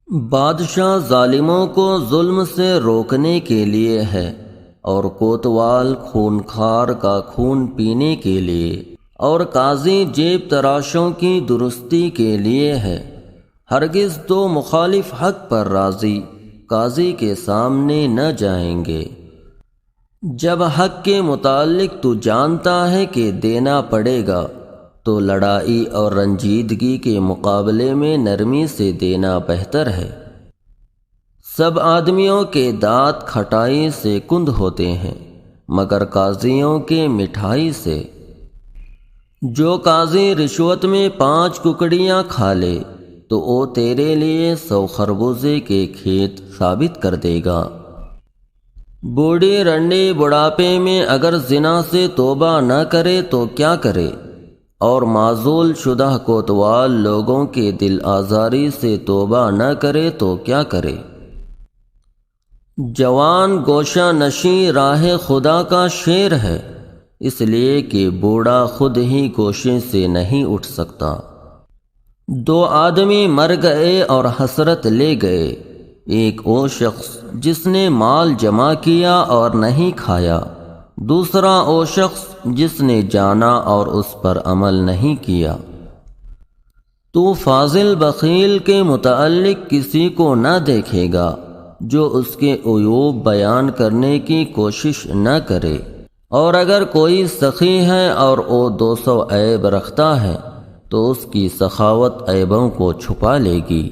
بادشاہ ظالموں کو ظلم سے روکنے کے لیے ہے اور کوتوال خونخوار کا خون پینے کے لیے، اور قاضی جیب تراشوں کی درستی کے لیے ہے۔ ہرگز تو مخالف حق پر راضی قاضی کے سامنے نہ جائیں گے۔ جب حق کے متعلق تو جانتا ہے کہ دینا پڑے گا تو لڑائی اور رنجیدگی کے مقابلے میں نرمی سے دینا بہتر ہے۔ سب آدمیوں کے دانت کھٹائی سے کند ہوتے ہیں مگر قاضیوں کے مٹھائی سے۔ جو قاضی رشوت میں 5 ککڑیاں کھا لے تو وہ تیرے لیے 100 خربوزے کے کھیت ثابت کر دے گا۔ بوڑھی رنڈی بڑھاپے میں اگر زنا سے توبہ نہ کرے تو کیا کرے، اور معزول شدہ کوتوال لوگوں کے دل آزاری سے توبہ نہ کرے تو کیا کرے۔ جوان گوشہ نشیں راہ خدا کا شیر ہے، اس لیے کہ بوڑھا خود ہی گوشے سے نہیں اٹھ سکتا۔ 2 آدمی مر گئے اور حسرت لے گئے، ایک وہ شخص جس نے مال جمع کیا اور نہیں کھایا، دوسرا وہ شخص جس نے جانا اور اس پر عمل نہیں کیا۔ تو فاضل بخیل کے متعلق کسی کو نہ دیکھے گا جو اس کے عیوب بیان کرنے کی کوشش نہ کرے، اور اگر کوئی سخی ہے اور وہ 200 عیب رکھتا ہے تو اس کی سخاوت عیبوں کو چھپا لے گی۔